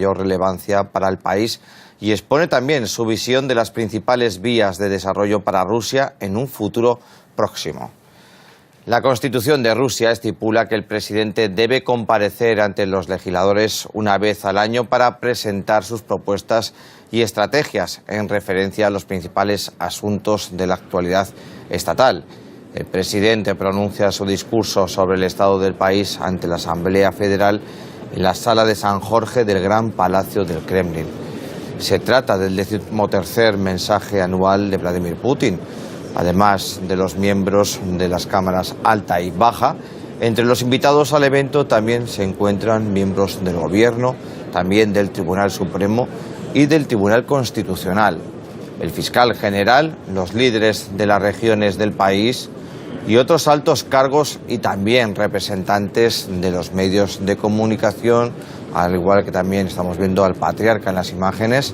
mayor relevancia para el país y expone también su visión de las principales vías de desarrollo para Rusia en un futuro próximo. La Constitución de Rusia estipula que el presidente debe comparecer ante los legisladores una vez al año para presentar sus propuestas y estrategias en referencia a los principales asuntos de la actualidad estatal. El presidente pronuncia su discurso sobre el estado del país ante la Asamblea Federal en la sala de San Jorge del Gran Palacio del Kremlin. Se trata del 13º mensaje anual de Vladimir Putin. Además de los miembros de las cámaras alta y baja, entre los invitados al evento también se encuentran miembros del Gobierno, también del Tribunal Supremo y del Tribunal Constitucional, el fiscal general, los líderes de las regiones del país y otros altos cargos y también representantes de los medios de comunicación, al igual que también estamos viendo al patriarca en las imágenes.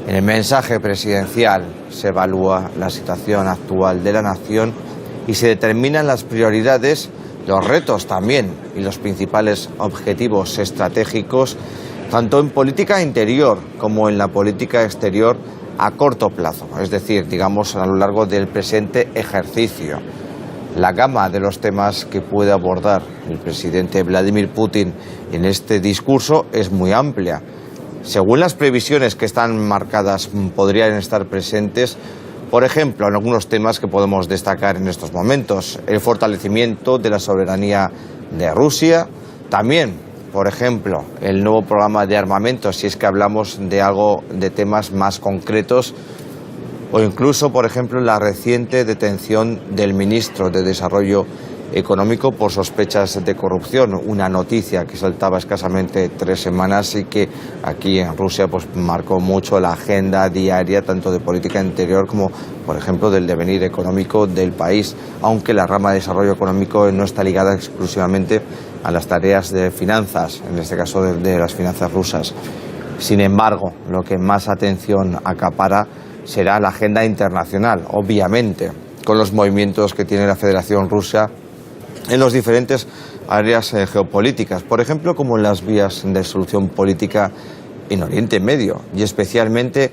En el mensaje presidencial se evalúa la situación actual de la nación y se determinan las prioridades, los retos también y los principales objetivos estratégicos, tanto en política interior como en la política exterior a corto plazo, es decir, digamos a lo largo del presente ejercicio. La gama de los temas que puede abordar el presidente Vladimir Putin en este discurso es muy amplia. Según las previsiones que están marcadas, podrían estar presentes, por ejemplo, en algunos temas que podemos destacar en estos momentos: el fortalecimiento de la soberanía de Rusia, también, por ejemplo, el nuevo programa de armamento, si es que hablamos de temas más concretos, o incluso, por ejemplo, la reciente detención del ministro de Desarrollo Económico por sospechas de corrupción, una noticia que saltaba escasamente 3 semanas y que aquí en Rusia pues marcó mucho la agenda diaria tanto de política interior como, por ejemplo, del devenir económico del país, aunque la rama de desarrollo económico no está ligada exclusivamente a las tareas de finanzas, en este caso de las finanzas rusas. Sin embargo, lo que más atención acapara será la agenda internacional, obviamente, con los movimientos que tiene la Federación Rusa en las diferentes áreas geopolíticas, por ejemplo, como en las vías de solución política en Oriente Medio y especialmente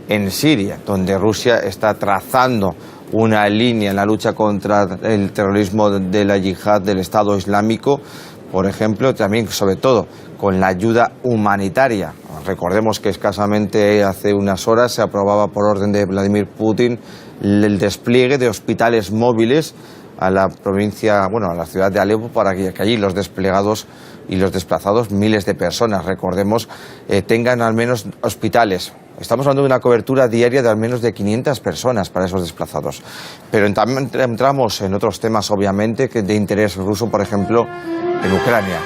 en Siria, donde Rusia está trazando una línea en la lucha contra el terrorismo de la yihad del Estado Islámico, por ejemplo, también sobre todo con la ayuda humanitaria. Recordemos que escasamente hace unas horas se aprobaba por orden de Vladimir Putin el despliegue de hospitales móviles a la provincia, a la ciudad de Alepo, para que allí los desplegados y los desplazados, miles de personas, recordemos, tengan al menos hospitales. Estamos hablando de una cobertura diaria de al menos de 500 personas para esos desplazados. Pero también entramos en otros temas, obviamente, de interés ruso, por ejemplo, en Ucrania.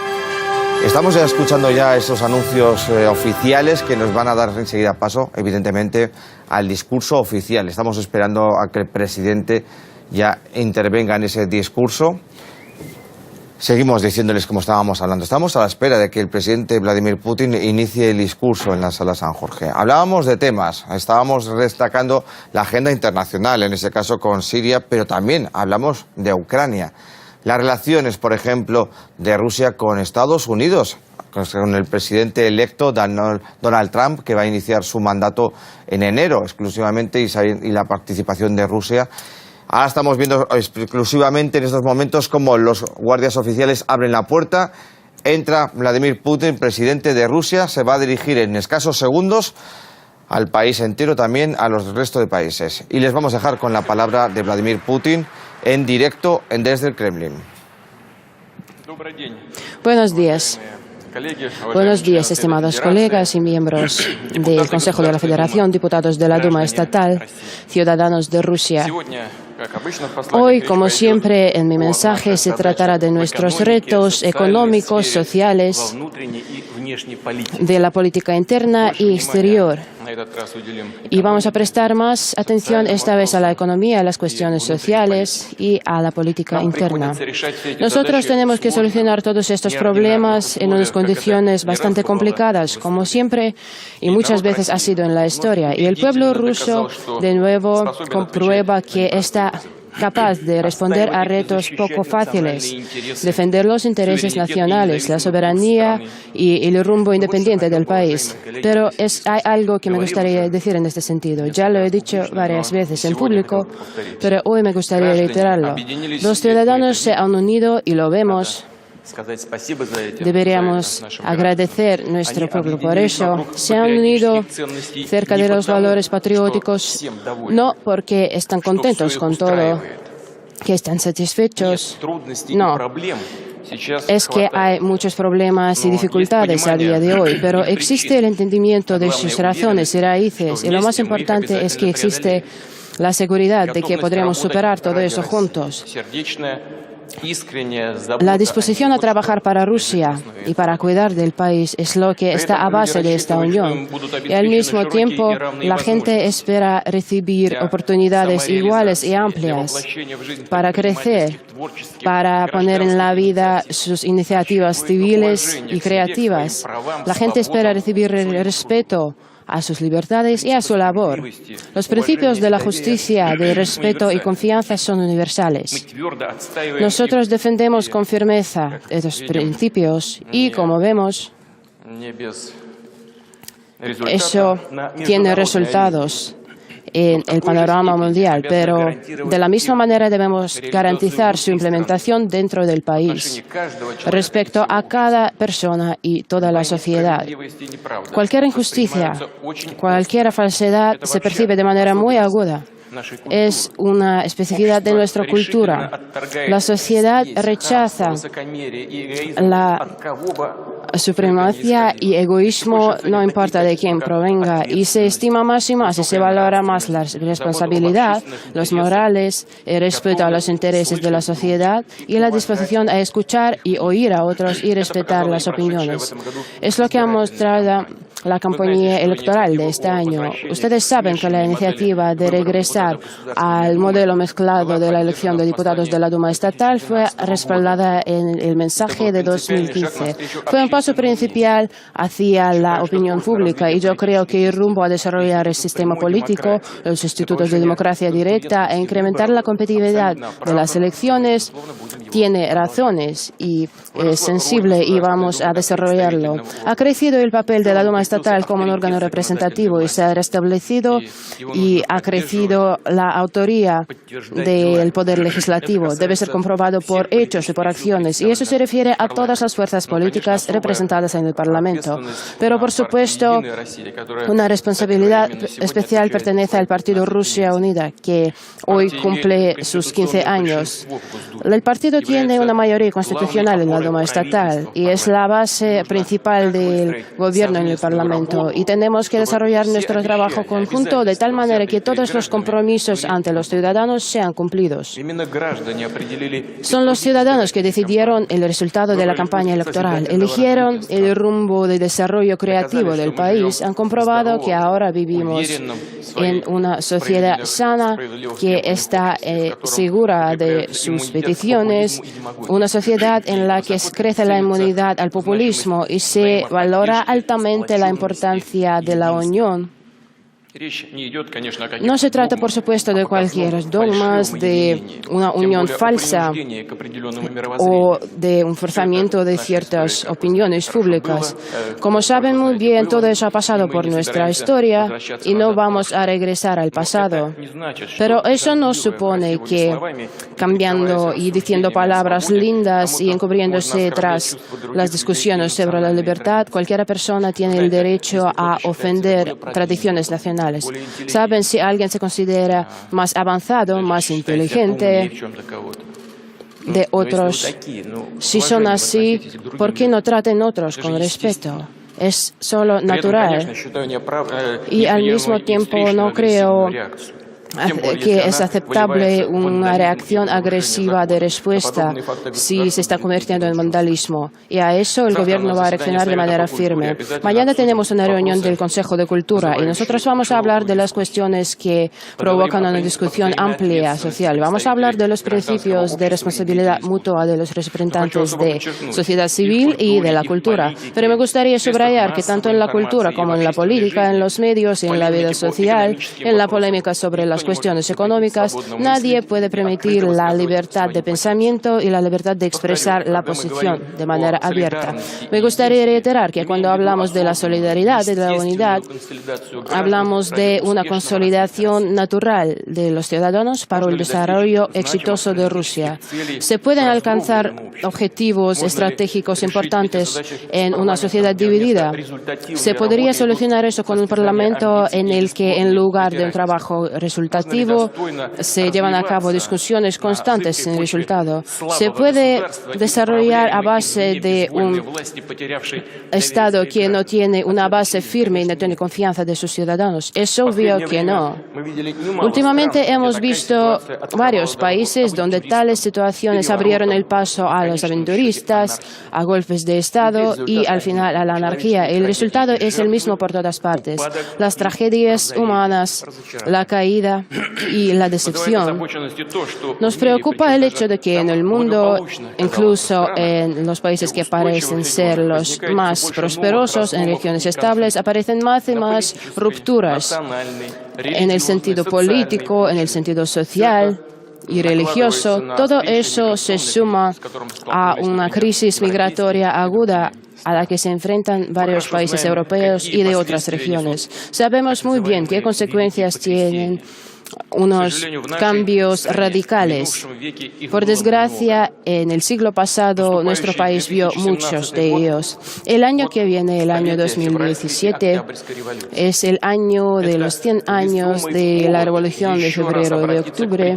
Estamos escuchando ya esos anuncios oficiales que nos van a dar enseguida paso, evidentemente, al discurso oficial. Estamos esperando a que el presidente ya intervenga en ese discurso. Seguimos diciéndoles como estábamos hablando. Estamos a la espera de que el presidente Vladimir Putin inicie el discurso en la sala San Jorge. Hablábamos de temas, estábamos destacando la agenda internacional, en ese caso con Siria, pero también hablamos de Ucrania. Las relaciones, por ejemplo, de Rusia con Estados Unidos, con el presidente electo Donald Trump, que va a iniciar su mandato en enero exclusivamente, y la participación de Rusia. Ahora estamos viendo exclusivamente en estos momentos cómo los guardias oficiales abren la puerta, entra Vladimir Putin, presidente de Rusia, se va a dirigir en escasos segundos al país entero, también a los restos de países. Y les vamos a dejar con la palabra de Vladimir Putin en directo desde el Kremlin. Buenos días. Buenos días, estimados colegas y miembros del Consejo de la Federación, diputados de la Duma Estatal, ciudadanos de Rusia. Hoy, como siempre, en mi mensaje se tratará de nuestros retos económicos, sociales, de la política interna y exterior. Y vamos a prestar más atención esta vez a la economía, a las cuestiones sociales y a la política interna. Nosotros tenemos que solucionar todos estos problemas en unas condiciones bastante complicadas, como siempre y muchas veces ha sido en la historia. Y el pueblo ruso, de nuevo, comprueba que esta capaz de responder a retos poco fáciles, defender los intereses nacionales, la soberanía y el rumbo independiente del país. Pero hay algo que me gustaría decir en este sentido. Ya lo he dicho varias veces en público, pero hoy me gustaría reiterarlo. Los ciudadanos se han unido y lo vemos. Deberíamos agradecer a nuestro pueblo por eso. Se han unido cerca de los valores patrióticos, no porque están contentos con todo, que están satisfechos, no. Es que hay muchos problemas y dificultades a día de hoy, pero existe el entendimiento de sus razones y raíces, y lo más importante es que existe la seguridad de que podremos superar todo eso juntos. La disposición a trabajar para Rusia y para cuidar del país es lo que está a base de esta unión. Y al mismo tiempo, la gente espera recibir oportunidades iguales y amplias para crecer, para poner en la vida sus iniciativas civiles y creativas. La gente espera recibir respeto a sus libertades y a su labor. Los principios de la justicia, de respeto y confianza son universales. Nosotros defendemos con firmeza estos principios y, como vemos, eso tiene resultados en el panorama mundial, pero de la misma manera debemos garantizar su implementación dentro del país, respecto a cada persona y toda la sociedad. Cualquier injusticia, cualquier falsedad se percibe de manera muy aguda. Es una especificidad de nuestra cultura. La sociedad rechaza la supremacía y egoísmo, no importa de quién provenga, y se estima más y más y se valora más la responsabilidad, los morales, el respeto a los intereses de la sociedad y la disposición a escuchar y oír a otros y respetar las opiniones. Es lo que ha mostrado la campaña electoral de este año. Ustedes saben que la iniciativa de regresar al modelo mezclado de la elección de diputados de la Duma estatal fue respaldada en el mensaje de 2015. Fue un paso principal hacia la opinión pública y yo creo que el rumbo a desarrollar el sistema político, los institutos de democracia directa e incrementar la competitividad de las elecciones tiene razones y es sensible y vamos a desarrollarlo. Ha crecido el papel de la Duma estatal como un órgano representativo y se ha restablecido y ha crecido la autoría del poder legislativo. Debe ser comprobado por hechos y por acciones y eso se refiere a todas las fuerzas políticas representadas en el Parlamento. Pero, por supuesto, una responsabilidad especial pertenece al partido Rusia Unida, que hoy cumple sus 15 años. El partido tiene una mayoría constitucional en la Duma estatal y es la base principal del gobierno en el Parlamento. Y tenemos que desarrollar nuestro trabajo conjunto de tal manera que todos los compromisos ante los ciudadanos sean cumplidos. Son los ciudadanos que decidieron el resultado de la campaña electoral, eligieron el rumbo de desarrollo creativo del país, han comprobado que ahora vivimos en una sociedad sana que está segura de sus peticiones, una sociedad en la que crece la inmunidad al populismo y se valora altamente la importancia de la unión. No se trata, por supuesto, de cualquier dogmas, de una unión falsa o de un forzamiento de ciertas opiniones públicas. Como saben muy bien, todo eso ha pasado por nuestra historia y no vamos a regresar al pasado. Pero eso no supone que cambiando y diciendo palabras lindas y encubriéndose tras las discusiones sobre la libertad, cualquier persona tiene el derecho a ofender tradiciones nacionales. Saben, si alguien se considera más avanzado, más inteligente de otros, si son así, ¿por qué no traten otros con respeto? Es solo natural. Y al mismo tiempo no creo que es aceptable una reacción agresiva de respuesta si se está convirtiendo en vandalismo. Y a eso el gobierno va a reaccionar de manera firme. Mañana tenemos una reunión del Consejo de Cultura y nosotros vamos a hablar de las cuestiones que provocan una discusión amplia social. Vamos a hablar de los principios de responsabilidad mutua de los representantes de sociedad civil y de la cultura. Pero me gustaría subrayar que tanto en la cultura como en la política, en los medios y en la vida social, en la polémica sobre las las cuestiones económicas, nadie puede permitir la libertad de pensamiento y la libertad de expresar la posición de manera abierta. Me gustaría reiterar que cuando hablamos de la solidaridad y de la unidad, hablamos de una consolidación natural de los ciudadanos para el desarrollo exitoso de Rusia. Se pueden alcanzar objetivos estratégicos importantes en una sociedad dividida. Se podría solucionar eso con un parlamento en el que, en lugar de un trabajo resultativo, se llevan a cabo discusiones constantes sin resultado. Se puede desarrollar a base de un Estado que no tiene una base firme y no tiene confianza de sus ciudadanos. Es obvio que no. Últimamente hemos visto varios países donde tales situaciones abrieron el paso a los aventuristas, a golpes de Estado y al final a la anarquía. El resultado es el mismo por todas partes. Las tragedias humanas, la caída y la decepción. Nos preocupa el hecho de que en el mundo, incluso en los países que parecen ser los más prosperosos, en regiones estables, aparecen más y más rupturas en el sentido político, en el sentido social y religioso. Todo eso se suma a una crisis migratoria aguda a la que se enfrentan varios países europeos y de otras regiones. Sabemos muy bien qué consecuencias tienen unos cambios radicales. Por desgracia, en el siglo pasado, nuestro país vio muchos de ellos. El año que viene, el año 2017, es el año de los 100 años de la Revolución de Febrero y de Octubre,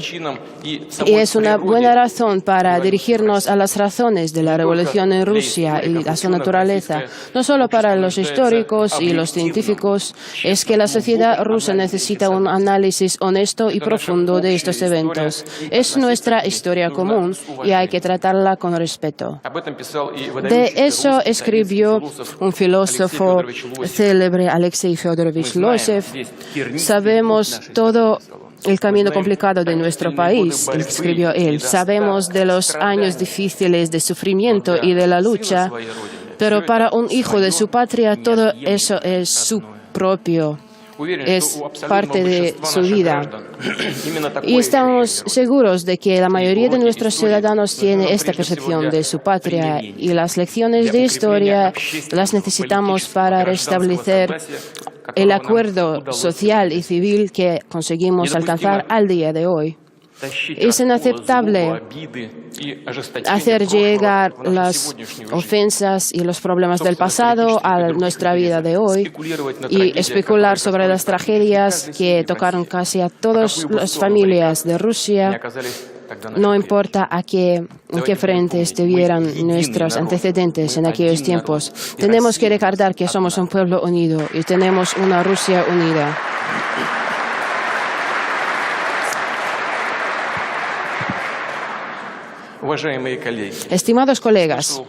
y es una buena razón para dirigirnos a las razones de la revolución en Rusia y a su naturaleza. No solo para los históricos y los científicos, es que la sociedad rusa necesita un análisis honesto y profundo de estos eventos. Es nuestra historia común y hay que tratarla con respeto. De eso escribió un filósofo célebre, Alexei Feodorovich Losev. Sabemos todo el camino complicado de nuestro país, escribió él. Sabemos de los años difíciles de sufrimiento y de la lucha, pero para un hijo de su patria todo eso es su propio. Es parte de su vida. Y estamos seguros de que la mayoría de nuestros ciudadanos tiene esta percepción de su patria y las lecciones de historia las necesitamos para restablecer el acuerdo social y civil que conseguimos alcanzar al día de hoy. Es inaceptable hacer llegar las ofensas y los problemas del pasado a nuestra vida de hoy y especular sobre las tragedias que tocaron casi a todas las familias de Rusia. No importa en qué frente estuvieran nuestros antecedentes en aquellos tiempos. Tenemos que recordar que somos un pueblo unido y tenemos una Rusia unida. Estimados colegas,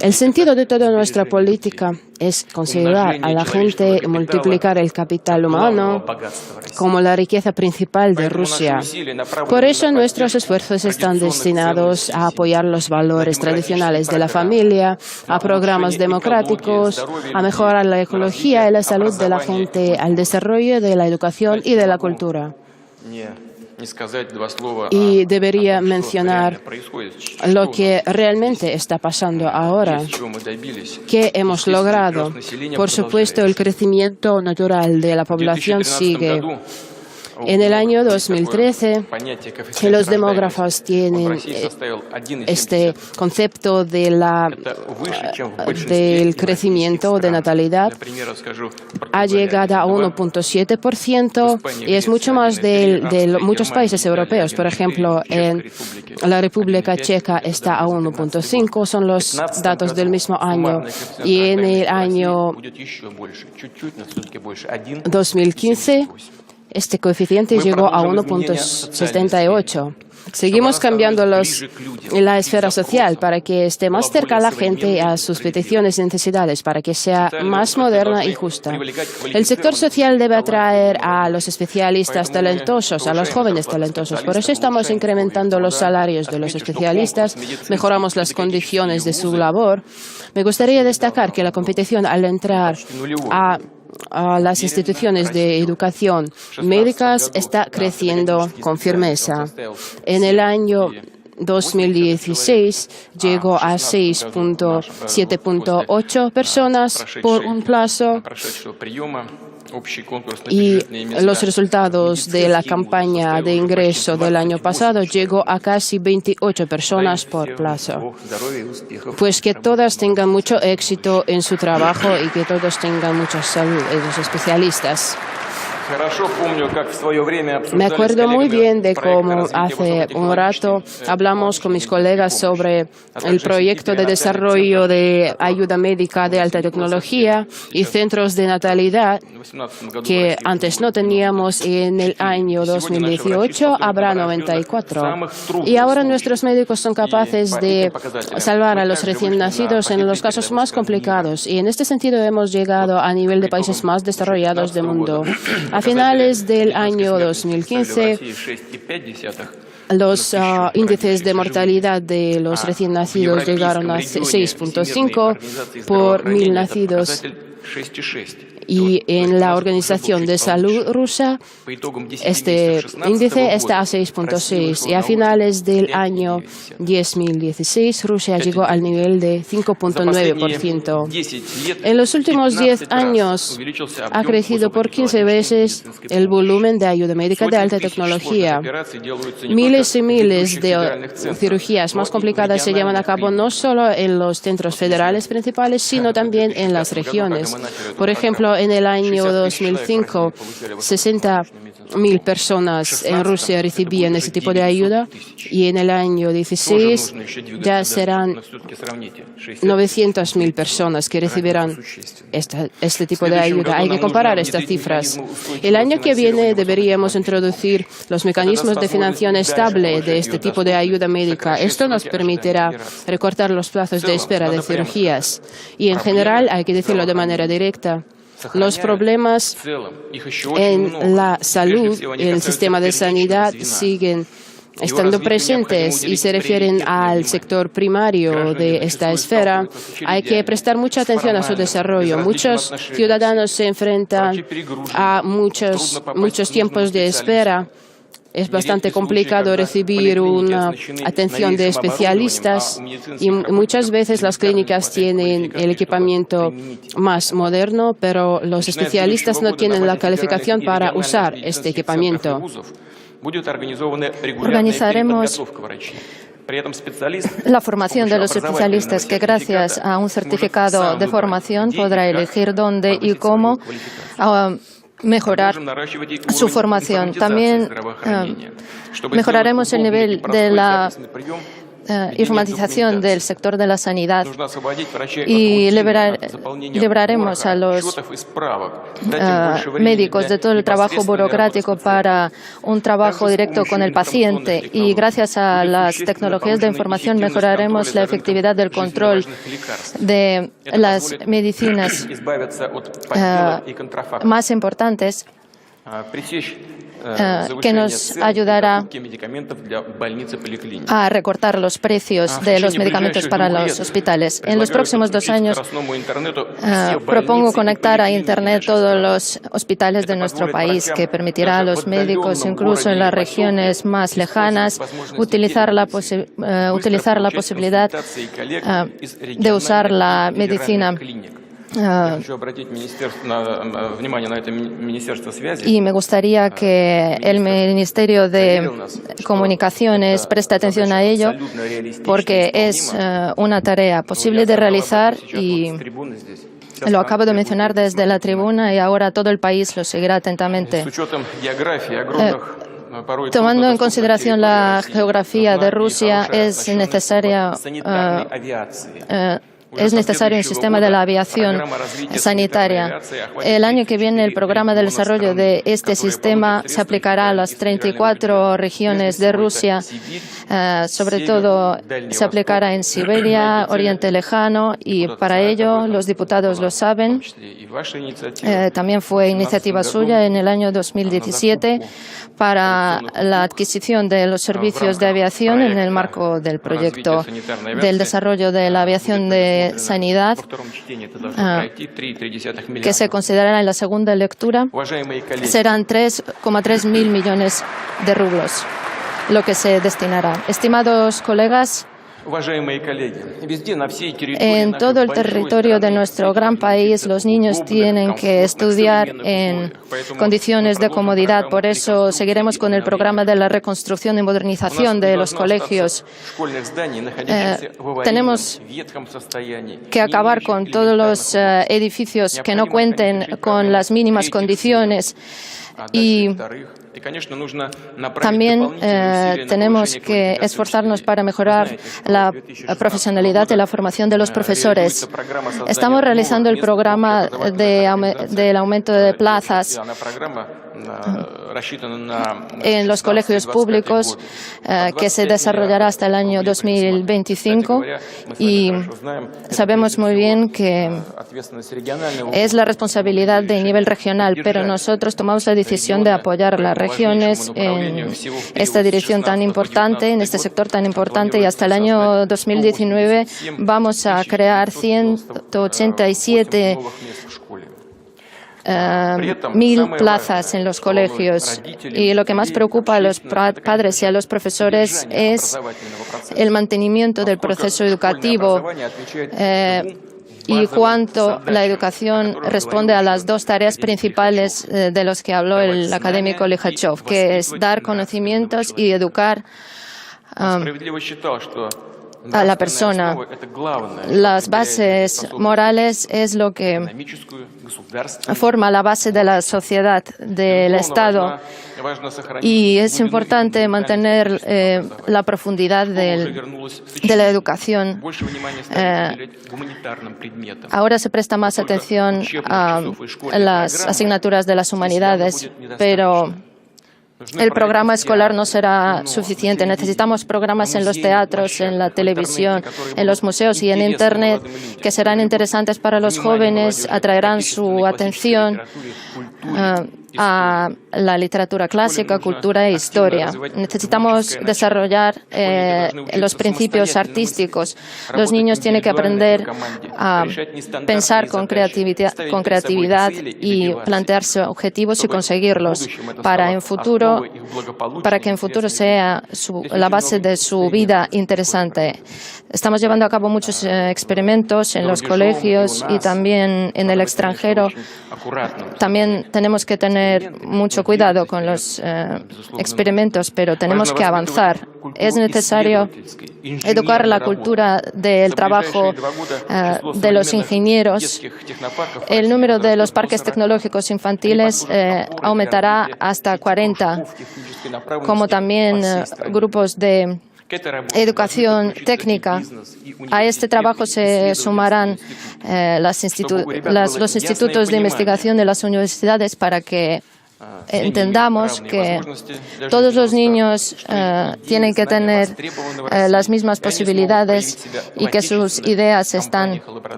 el sentido de toda nuestra política es considerar a la gente y multiplicar el capital humano como la riqueza principal de Rusia. Por eso nuestros esfuerzos están destinados a apoyar los valores tradicionales de la familia, a programas democráticos, a mejorar la ecología y la salud de la gente, al desarrollo de la educación y de la cultura. Y debería mencionar lo que realmente está pasando ahora, que hemos logrado. Por supuesto, el crecimiento natural de la población sigue. En el año 2013, los demógrafos tienen este concepto del crecimiento de natalidad. Ha llegado a 1.7% y es mucho más de muchos países europeos. Por ejemplo, en la República Checa está a 1.5%, son los datos del mismo año. Y en el año 2015, este coeficiente llegó a 1.78. Seguimos cambiando la esfera social para que esté más cerca a la gente a sus peticiones y necesidades, para que sea más moderna y justa. El sector social debe atraer a los especialistas talentosos, a los jóvenes talentosos. Por eso estamos incrementando los salarios de los especialistas, mejoramos las condiciones de su labor. Me gustaría destacar que la competición al entrar a a las instituciones de educación médicas está creciendo con firmeza. En el año 2016 llegó a 7.8 personas por un plazo, y los resultados de la campaña de ingreso del año pasado llegó a casi 28 personas por plazo. Pues que todas tengan mucho éxito en su trabajo y que todos tengan mucha salud, los especialistas. Me acuerdo muy bien de cómo hace un rato hablamos con mis colegas sobre el proyecto de desarrollo de ayuda médica de alta tecnología y centros de natalidad que antes no teníamos, y en el año 2018 habrá 94. Y ahora nuestros médicos son capaces de salvar a los recién nacidos en los casos más complicados, y en este sentido hemos llegado a nivel de países más desarrollados del mundo. A finales del año 2015, los índices de mortalidad de los recién nacidos llegaron a 6.5 por 1.000 nacidos. Y en la Organización de Salud rusa, este índice está a 6.6. Y a finales del año 2016, Rusia llegó al nivel de 5.9%. En los últimos 10 años ha crecido por 15 veces el volumen de ayuda médica de alta tecnología. Miles y miles de cirugías más complicadas se llevan a cabo no solo en los centros federales principales, sino también en las regiones. Por ejemplo, en el año 2005, 60.000 personas en Rusia recibían ese tipo de ayuda, y en el año 2016 ya serán 900.000 personas que recibirán este tipo de ayuda. Hay que comparar estas cifras. El año que viene deberíamos introducir los mecanismos de financiación estable de este tipo de ayuda médica. Esto nos permitirá recortar los plazos de espera de cirugías. Y en general, hay que decirlo de manera directa, los problemas en la salud y el sistema de sanidad siguen estando presentes y se refieren al sector primario de esta esfera. Hay que prestar mucha atención a su desarrollo. Muchos ciudadanos se enfrentan a muchos tiempos de espera. Es bastante complicado recibir una atención de especialistas, y muchas veces las clínicas tienen el equipamiento más moderno, pero los especialistas no tienen la calificación para usar este equipamiento. Organizaremos la formación de los especialistas, que gracias a un certificado de formación podrá elegir dónde y cómo mejorar su formación. También mejoraremos el nivel de la informatización del sector de la sanidad y libraremos a los médicos de todo el trabajo burocrático para un trabajo directo con el paciente, y gracias a las tecnologías de información mejoraremos la efectividad del control de las medicinas más importantes, que nos ayudará a recortar los precios de los medicamentos para los hospitales. En los próximos 2 años propongo conectar a Internet todos los hospitales de nuestro país, que permitirá a los médicos, incluso en las regiones más lejanas, utilizar la posibilidad de usar la medicina. Y me gustaría que el Ministerio de Comunicaciones preste atención a ello, porque es una tarea posible de realizar, y lo acabo de mencionar desde la tribuna, y ahora todo el país lo seguirá atentamente. Tomando en consideración la geografía de Rusia, es necesario un sistema de la aviación sanitaria. El año que viene, el programa de desarrollo de este sistema se aplicará a las 34 regiones de Rusia. Sobre todo, se aplicará en Siberia, Oriente Lejano, y para ello, los diputados lo saben, también fue iniciativa suya en el año 2017 para la adquisición de los servicios de aviación en el marco del proyecto del desarrollo de la aviación de de sanidad, que se considerará en la segunda lectura, serán 3,3 mil millones de rublos lo que se destinará. Estimados colegas, en todo el territorio de nuestro gran país, los niños tienen que estudiar en condiciones de comodidad. Por eso seguiremos con el programa de la reconstrucción y modernización de los colegios. Tenemos que acabar con todos los edificios que no cuenten con las mínimas condiciones y también tenemos que esforzarnos para mejorar la profesionalidad y la formación de los profesores. Estamos realizando el programa del aumento de plazas en los colegios públicos que se desarrollará hasta el año 2025 y sabemos muy bien que es la responsabilidad del nivel regional, pero nosotros tomamos la decisión de apoyar a las regiones en esta dirección tan importante, en este sector tan importante, y hasta el año 2019 vamos a crear 187 mil plazas en los colegios. Y lo que más preocupa a los padres y a los profesores es el mantenimiento del proceso educativo y cuánto la educación responde a las dos tareas principales de los que habló el académico Likhachov, que es dar conocimientos y educar a la persona. Las bases morales es lo que forma la base de la sociedad, del Estado, y es importante mantener la profundidad de la educación. Ahora se presta más atención a las asignaturas de las humanidades, pero el programa escolar no será suficiente. Necesitamos programas en los teatros, en la televisión, en los museos y en Internet que serán interesantes para los jóvenes, atraerán su atención a la literatura clásica, cultura e historia. Necesitamos desarrollar los principios artísticos. Los niños tienen que aprender a pensar con creatividad y plantearse objetivos y conseguirlos para que en futuro sea la base de su vida interesante. Estamos llevando a cabo muchos experimentos en los colegios y también en el extranjero. También tenemos que tener mucho cuidado con los experimentos, pero tenemos que avanzar. Es necesario educar la cultura del trabajo de los ingenieros. El número de los parques tecnológicos infantiles aumentará hasta 40, como también grupos de educación técnica. A este trabajo se sumarán los institutos de investigación de las universidades para que entendamos que todos los niños tienen que tener las mismas posibilidades y que sus ideas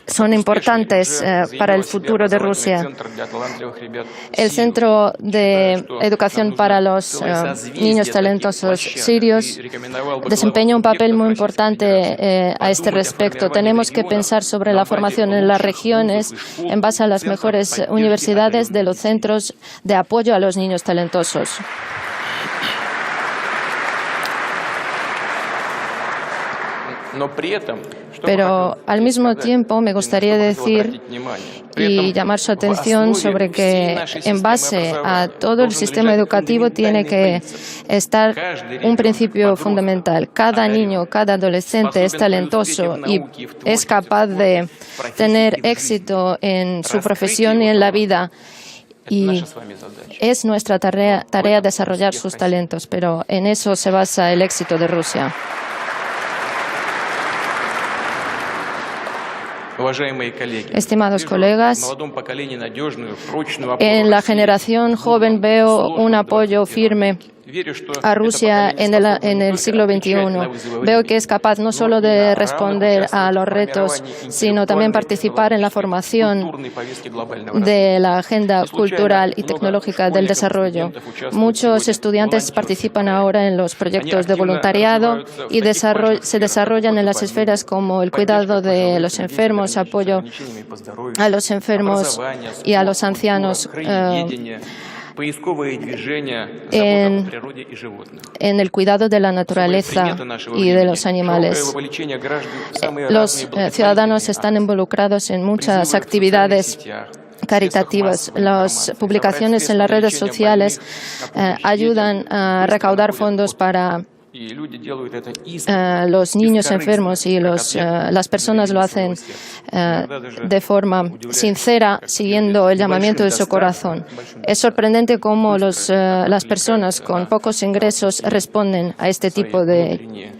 son importantes para el futuro de Rusia. El Centro de Educación para los Niños Talentosos Sirios desempeña un papel muy importante a este respecto. Tenemos que pensar sobre la formación en las regiones en base a las mejores universidades de los centros de apoyo a los niños talentosos. Pero al mismo tiempo me gustaría decir y llamar su atención sobre que en base a todo el sistema educativo tiene que estar un principio fundamental. Cada niño, cada adolescente es talentoso y es capaz de tener éxito en su profesión y en la vida. Y es nuestra tarea desarrollar sus talentos, pero en eso se basa el éxito de Rusia. Estimados colegas, en la generación joven veo un apoyo firme a Rusia en el siglo XXI. Veo que es capaz no solo de responder a los retos, sino también participar en la formación de la agenda cultural y tecnológica del desarrollo. Muchos estudiantes participan ahora en los proyectos de voluntariado y se desarrollan en las esferas como el cuidado de los enfermos, apoyo a los enfermos y a los ancianos, en el cuidado de la naturaleza y de los animales. Los ciudadanos están involucrados en muchas actividades caritativas. Las publicaciones en las redes sociales ayudan a recaudar fondos para los niños enfermos y las personas lo hacen de forma sincera, siguiendo el llamamiento de su corazón. Es sorprendente cómo las personas con pocos ingresos responden a este tipo de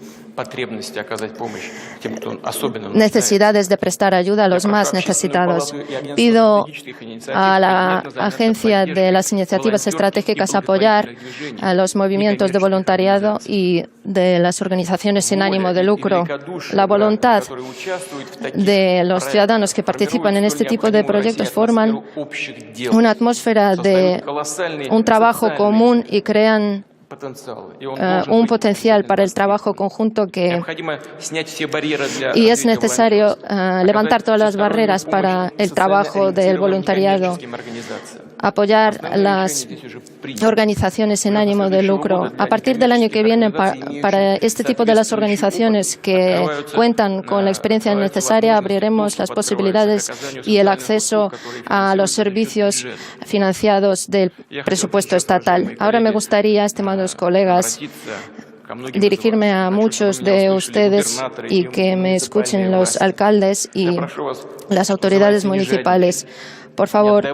necesidades de prestar ayuda a los más necesitados. Pido a la Agencia de las Iniciativas Estratégicas apoyar a los movimientos de voluntariado y de las organizaciones sin ánimo de lucro. La voluntad de los ciudadanos que participan en este tipo de proyectos forman una atmósfera de un trabajo común y crean un potencial para el trabajo conjunto y es necesario levantar todas las barreras para el trabajo del voluntariado, apoyar las organizaciones sin ánimo de lucro. A partir del año que viene, para este tipo de las organizaciones que cuentan con la experiencia necesaria, abriremos las posibilidades y el acceso a los servicios financiados del presupuesto estatal. Ahora me gustaría, estimados colegas, dirigirme a muchos de ustedes y que me escuchen los alcaldes y las autoridades municipales. Por favor,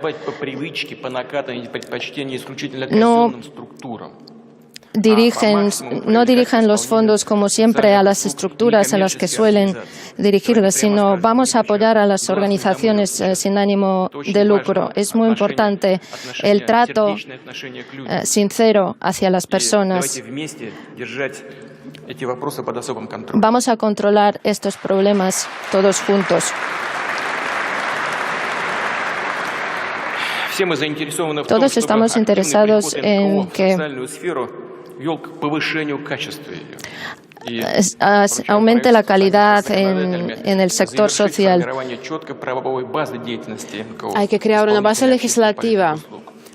no dirijan los fondos como siempre a las estructuras a las que suelen dirigirlos, sino vamos a apoyar a las organizaciones sin ánimo de lucro. Es muy importante el trato sincero hacia las personas. Vamos a controlar estos problemas todos juntos. Todos estamos interesados en que aumente la calidad en el sector social. Hay que crear una base legislativa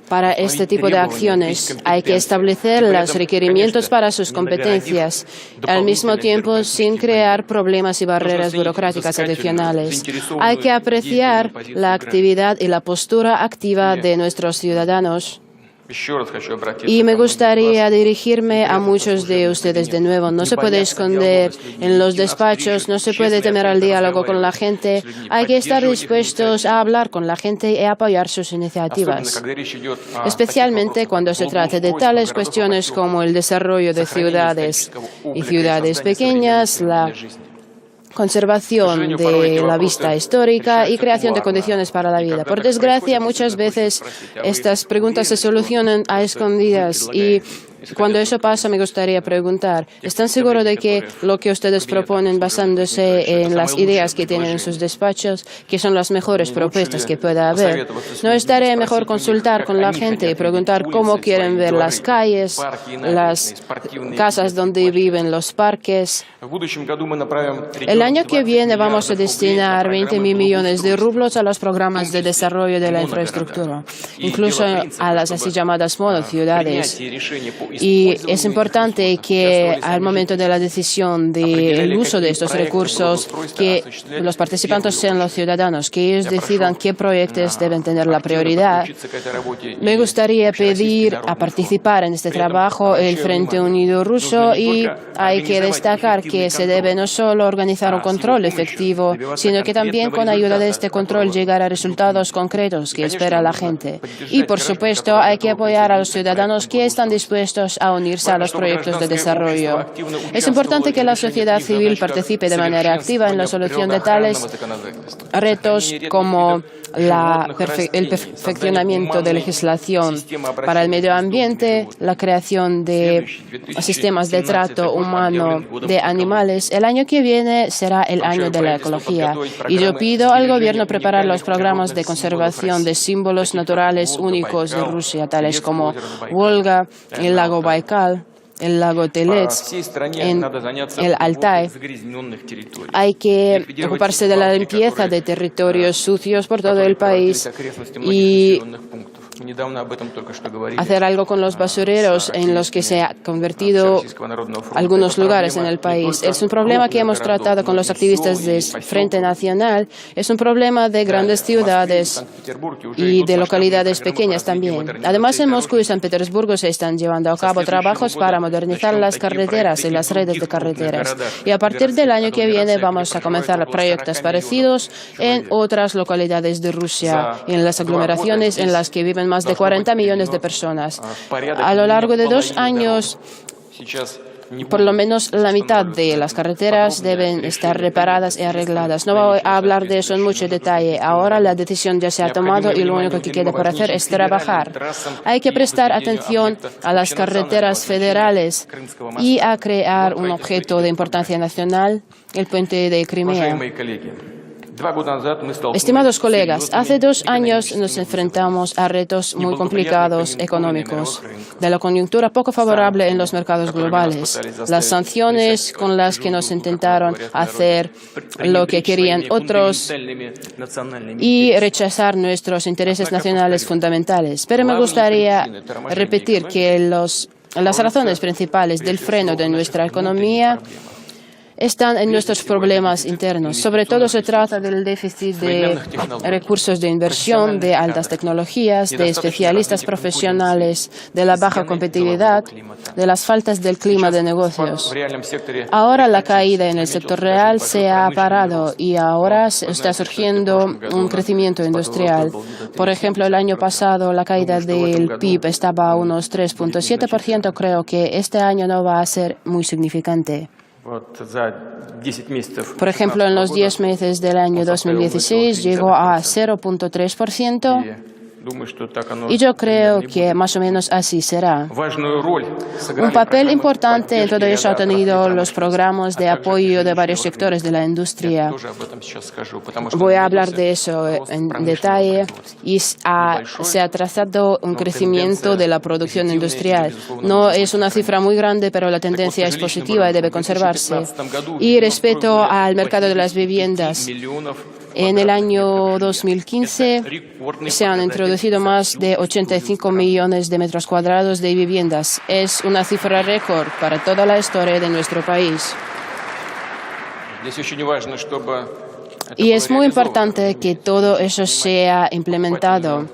para este tipo de acciones. Hay que establecer los requerimientos para sus competencias, al mismo tiempo sin crear problemas y barreras burocráticas adicionales. Hay que apreciar la actividad y la postura activa de nuestros ciudadanos. Y me gustaría dirigirme a muchos de ustedes de nuevo. No se puede esconder en los despachos, no se puede temer al diálogo con la gente. Hay que estar dispuestos a hablar con la gente y apoyar sus iniciativas, especialmente cuando se trate de tales cuestiones como el desarrollo de ciudades y ciudades pequeñas, la conservación de la vista histórica y creación de condiciones para la vida. Por desgracia, muchas veces estas preguntas se solucionan a escondidas y cuando eso pasa me gustaría preguntar, ¿están seguros de que lo que ustedes proponen basándose en las ideas que tienen en sus despachos, que son las mejores propuestas que pueda haber? ¿No estaría mejor consultar con la gente y preguntar cómo quieren ver las calles, las casas donde viven, los parques? El año que viene vamos a destinar 20.000 millones de rublos a los programas de desarrollo de la infraestructura, incluso a las así llamadas monociudades. Y es importante que al momento de la decisión del uso de estos recursos, que los participantes sean los ciudadanos, que ellos decidan qué proyectos deben tener la prioridad. Me gustaría pedir a participar en este trabajo el Frente Unido Ruso y hay que destacar que se debe no solo organizar un control efectivo, sino que también con ayuda de este control llegar a resultados concretos que espera la gente. Y por supuesto hay que apoyar a los ciudadanos que están dispuestos dispuestos a unirse a los proyectos de desarrollo. Es importante que la sociedad civil participe de manera activa en la solución de tales retos como el perfeccionamiento de legislación para el medio ambiente, la creación de sistemas de trato humano de animales. El año que viene será el año de la ecología y yo pido al gobierno preparar los programas de conservación de símbolos naturales únicos de Rusia, tales como Volga, el lago Baikal, el lago Telets, en el Altai. Hay que ocuparse de la limpieza de territorios sucios por todo el país y hacer algo con los basureros en los que se han convertido algunos lugares en el país. Es un problema que hemos tratado con los activistas del Frente Nacional. Es un problema de grandes ciudades y de localidades pequeñas también. Además, en Moscú y San Petersburgo se están llevando a cabo trabajos para modernizar las carreteras y las redes de carreteras. Y a partir del año que viene vamos a comenzar proyectos parecidos en otras localidades de Rusia y en las aglomeraciones en las que viven más de 40 millones de personas. A lo largo de 2 años, por lo menos la mitad de las carreteras deben estar reparadas y arregladas. No voy a hablar de eso en mucho detalle. Ahora la decisión ya se ha tomado y lo único que queda por hacer es trabajar. Hay que prestar atención a las carreteras federales y a crear un objeto de importancia nacional, el puente de Crimea. Estimados colegas, hace 2 años nos enfrentamos a retos muy complicados económicos, de la coyuntura poco favorable en los mercados globales, las sanciones con las que nos intentaron hacer lo que querían otros y rechazar nuestros intereses nacionales fundamentales. Pero me gustaría repetir que las razones principales del freno de nuestra economía están en nuestros problemas internos. Sobre todo se trata del déficit de recursos de inversión, de altas tecnologías, de especialistas profesionales, de la baja competitividad, de las faltas del clima de negocios. Ahora la caída en el sector real se ha parado y ahora está surgiendo un crecimiento industrial. Por ejemplo, el año pasado la caída del PIB estaba a unos 3.7%. Creo que este año no va a ser muy significante. Por ejemplo, en los 10 meses del año 2016 llegó a 0.3%. Y yo creo que más o menos así será. Un papel importante en todo eso han tenido los programas de apoyo de varios sectores de la industria. Voy a hablar de eso en detalle. Y se ha trazado un crecimiento de la producción industrial. No es una cifra muy grande, pero la tendencia es positiva y debe conservarse. Y respecto al mercado de las viviendas, en el año 2015 se han introducido más de 85 millones de metros cuadrados de viviendas. Es una cifra récord para toda la historia de nuestro país. Y es muy importante que todo eso sea implementado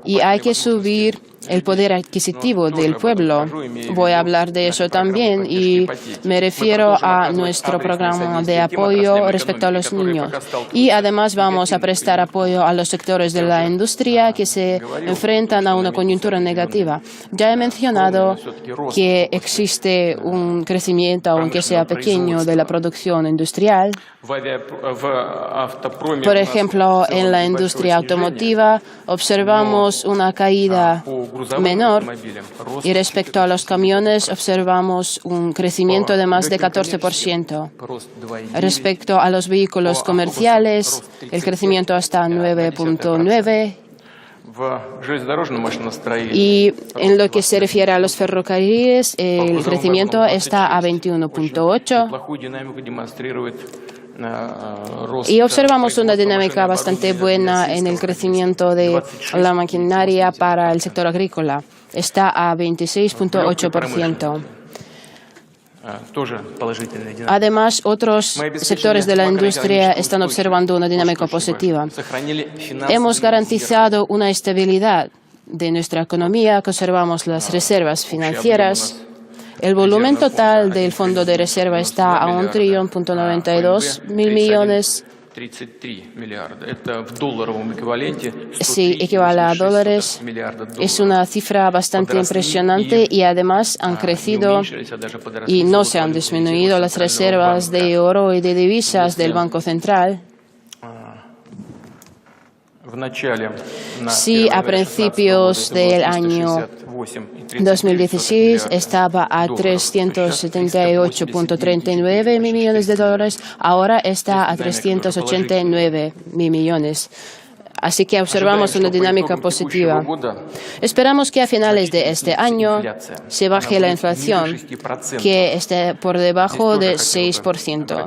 y hay que subir el poder adquisitivo del pueblo. Voy a hablar de eso también y me refiero a nuestro programa de apoyo respecto a los niños. Y además vamos a prestar apoyo a los sectores de la industria que se enfrentan a una coyuntura negativa. Ya he mencionado que existe un crecimiento, aunque sea pequeño, de la producción industrial. Por ejemplo, en la industria automotiva observamos una caída menor y respecto a los camiones observamos un crecimiento de más de 14%. Respecto a los vehículos comerciales, el crecimiento está a 9.9%. Y en lo que se refiere a los ferrocarriles, el crecimiento está a 21.8%. Y observamos una dinámica bastante buena en el crecimiento de la maquinaria para el sector agrícola. Está a 26.8%. Además, otros sectores de la industria están observando una dinámica positiva. Hemos garantizado una estabilidad de nuestra economía, conservamos las reservas financieras. El volumen total del fondo de reserva está a 1.092 trillón millones Si equivale a dólares, es una cifra bastante impresionante y además han crecido y no se han disminuido las reservas de oro y de divisas del Banco Central. Si a principios del año 2016 estaba a 378.39 mil millones de dólares, ahora está a 389 mil millones. Así que observamos una dinámica positiva. Esperamos que a finales de este año se baje la inflación, que esté por debajo de 6%.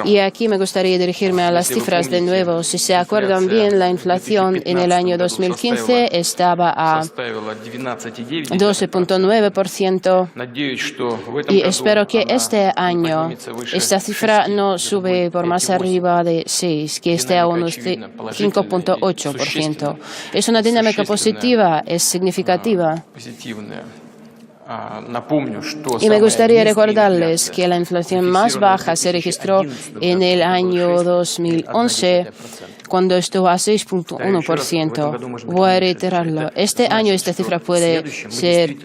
Y aquí me gustaría dirigirme a las cifras de nuevo. Si se acuerdan bien, la inflación en el año 2015 estaba a 12.9%. Y espero que este año esta cifra no sube por más arriba de 6%, que esté a unos 5.8%. Es una dinámica positiva, es significativa. Y me gustaría recordarles que la inflación más baja se registró en el año 2011, cuando estuvo a 6.1%. Voy a reiterarlo. Este año esta cifra puede ser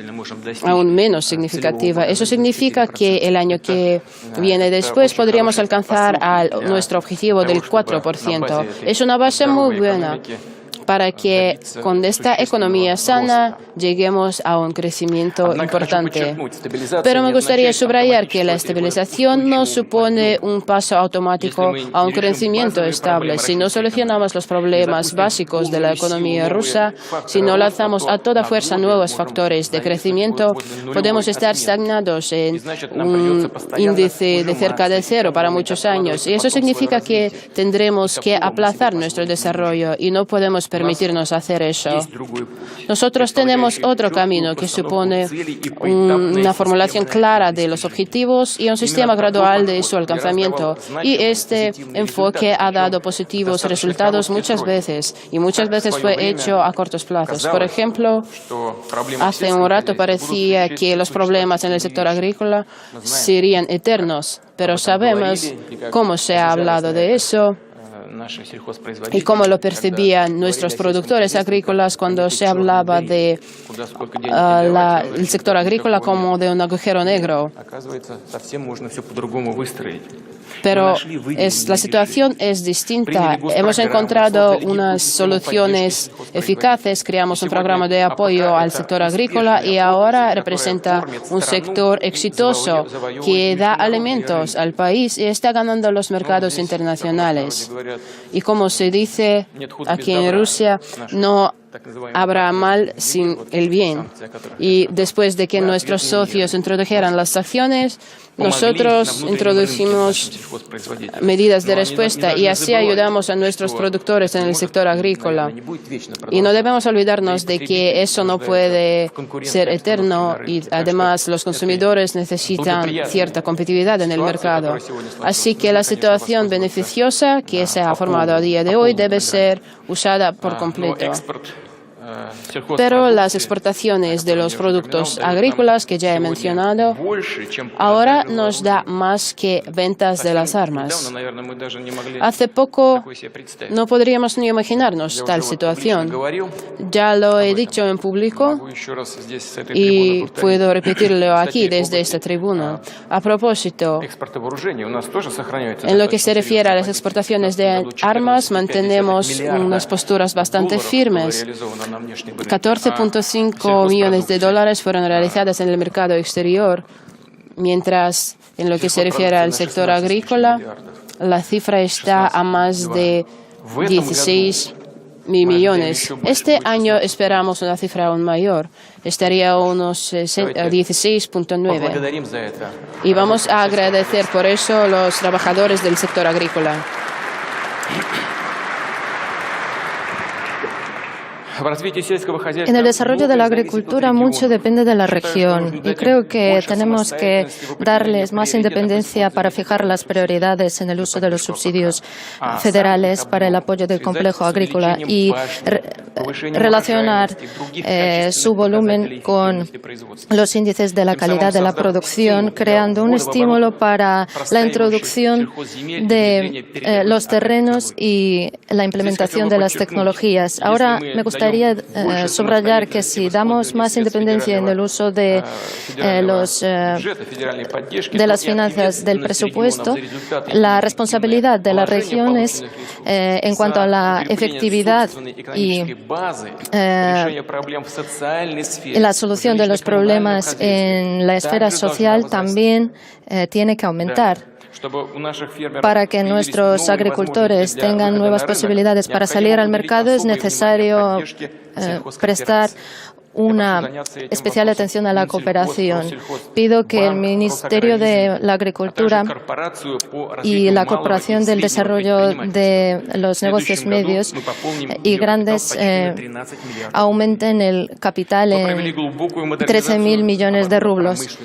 aún menos significativa. Eso significa que el año que viene después podríamos alcanzar nuestro objetivo del 4%. Es una base muy buena para que con esta economía sana lleguemos a un crecimiento importante. Pero me gustaría subrayar que la estabilización no supone un paso automático a un crecimiento estable. Si no solucionamos los problemas básicos de la economía rusa, si no lanzamos a toda fuerza nuevos factores de crecimiento, podemos estar estagnados en un índice de cerca de cero para muchos años. Y eso significa que tendremos que aplazar nuestro desarrollo y no podemos permitirnos hacer eso. Nosotros tenemos otro camino que supone una formulación clara de los objetivos y un sistema gradual de su alcanzamiento. Y este enfoque ha dado positivos resultados muchas veces, y muchas veces fue hecho a cortos plazos. Por ejemplo, hace un rato parecía que los problemas en el sector agrícola serían eternos, pero sabemos cómo se ha hablado de eso y cómo lo percibían nuestros productores agrícolas cuando se hablaba de el sector agrícola como de un agujero negro. Pero la situación es distinta. Hemos encontrado unas soluciones eficaces, creamos un programa de apoyo al sector agrícola y ahora representa un sector exitoso que da alimentos al país y está ganando los mercados internacionales. Y como se dice aquí en Rusia, no habrá mal sin el bien. Y después de que nuestros socios introdujeran las sanciones, nosotros introdujimos medidas de respuesta y así ayudamos a nuestros productores en el sector agrícola. Y no debemos olvidarnos de que eso no puede ser eterno y además los consumidores necesitan cierta competitividad en el mercado. Así que la situación beneficiosa que se ha formado a día de hoy debe ser usada por completo. Pero las exportaciones de los productos agrícolas que ya he mencionado ahora nos da más que ventas de las armas. Hace poco no podríamos ni imaginarnos tal situación. Ya lo he dicho en público y puedo repetirlo aquí desde esta tribuna. A propósito, en lo que se refiere a las exportaciones de armas, mantenemos unas posturas bastante firmes. 14.5 millones de dólares fueron realizadas en el mercado exterior, mientras en lo que se refiere al sector agrícola, la cifra está a más de 16 mil millones. Este año esperamos una cifra aún mayor, estaría a unos 16.9. Y vamos a agradecer por eso a los trabajadores del sector agrícola. En el desarrollo de la agricultura mucho depende de la región y creo que tenemos que darles más independencia para fijar las prioridades en el uso de los subsidios federales para el apoyo del complejo agrícola y relacionar su volumen con los índices de la calidad de la producción, creando un estímulo para la introducción de los terrenos y la implementación de las tecnologías. Ahora me gustaría subrayar que si damos más independencia en el uso de las finanzas del presupuesto, la responsabilidad de las regiones en cuanto a la efectividad y la solución de los problemas en la esfera social también tiene que aumentar. Para que nuestros agricultores tengan nuevas posibilidades para salir al mercado es necesario prestar una especial atención a la cooperación. Pido que el Ministerio de la Agricultura y la Corporación del Desarrollo de los Negocios Medios y Grandes aumenten el capital en 13.000 millones de rublos.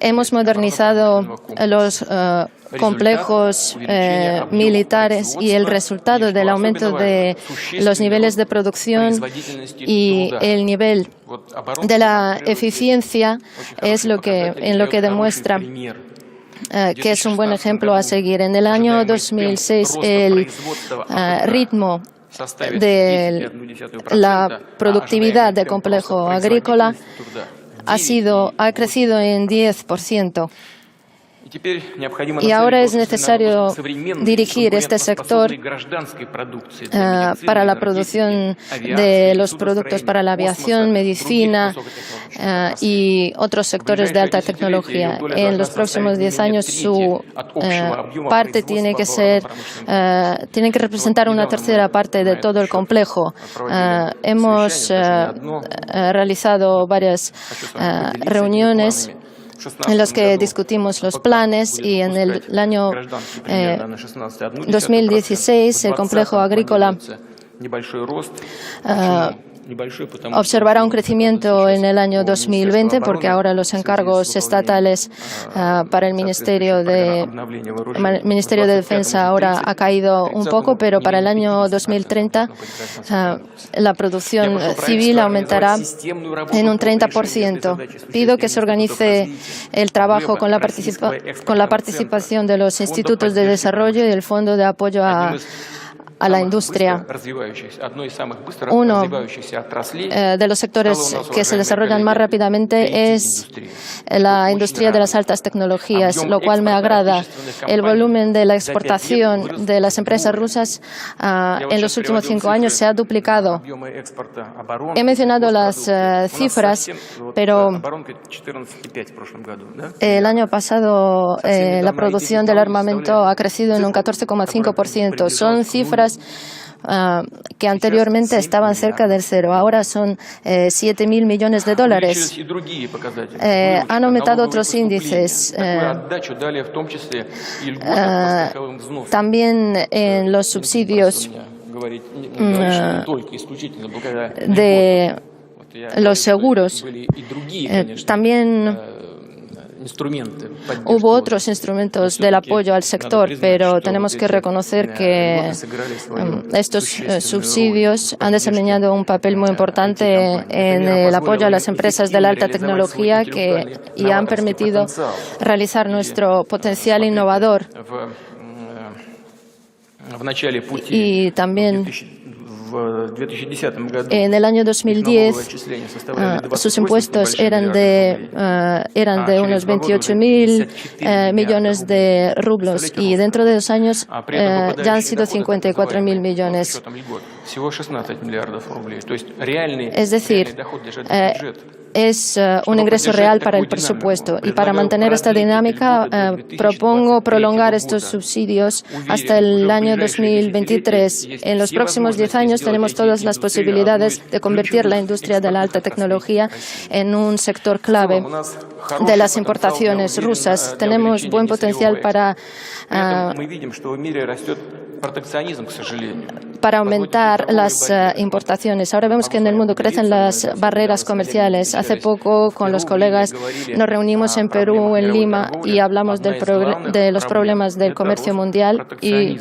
Hemos modernizado los complejos militares y el resultado del aumento de los niveles de producción y el nivel de la eficiencia es en lo que demuestra que es un buen ejemplo a seguir. En el año 2006 el ritmo de la productividad del complejo agrícola ha crecido en 10%. Y ahora es necesario dirigir este sector para la producción de los productos para la aviación, medicina y otros sectores de alta tecnología. En los próximos 10 años su parte tiene que representar una tercera parte de todo el complejo. Hemos realizado varias reuniones en los que discutimos los planes y en el año 2016 el complejo agrícola observará un crecimiento en el año 2020 porque ahora los encargos estatales para el Ministerio de Defensa ahora ha caído un poco, pero para el año 2030 la producción civil aumentará en un 30%. Pido que se organice el trabajo con la participación de los institutos de desarrollo y el Fondo de Apoyo a la industria. Uno de los sectores que se desarrollan más rápidamente es la industria de las altas tecnologías, lo cual me agrada. El volumen de la exportación de las empresas rusas en los últimos 5 años se ha duplicado. He mencionado las cifras, pero el año pasado la producción del armamento ha crecido en un 14,5%. Son cifras que anteriormente estaban cerca del cero. Ahora son 7.000 millones de dólares. Han aumentado otros índices. También en los subsidios de los seguros. También hubo otros instrumentos del apoyo al sector, pero tenemos que reconocer que estos subsidios han desempeñado un papel muy importante en el apoyo a las empresas de la alta tecnología y han permitido realizar nuestro potencial innovador. Y también en el año 2010 sus impuestos eran de unos 28.000 millones de rublos y dentro de 2 años ya han sido 54.000 millones. Es decir, es un ingreso real para el presupuesto y para mantener esta dinámica propongo prolongar estos subsidios hasta el año 2023. En los próximos 10 años tenemos todas las posibilidades de convertir la industria de la alta tecnología en un sector clave de las importaciones rusas. Tenemos buen potencial para para aumentar las importaciones. Ahora vemos que en el mundo crecen las barreras comerciales. Hace poco con los colegas nos reunimos en Perú, en Lima, y hablamos de los problemas del comercio mundial, y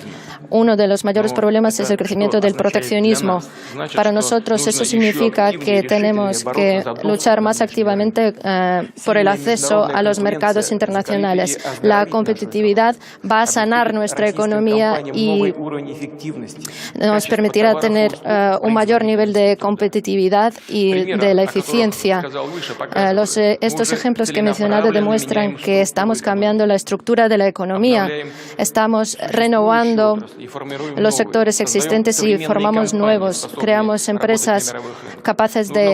uno de los mayores problemas es el crecimiento del proteccionismo. Para nosotros eso significa que tenemos que luchar más activamente por el acceso a los mercados internacionales. La competitividad va a sanar nuestra economía y nos permitirá tener un mayor nivel de competitividad y de la eficiencia. Estos ejemplos que he mencionado demuestran que estamos cambiando la estructura de la economía, estamos renovando los sectores existentes y formamos nuevos, creamos empresas capaces de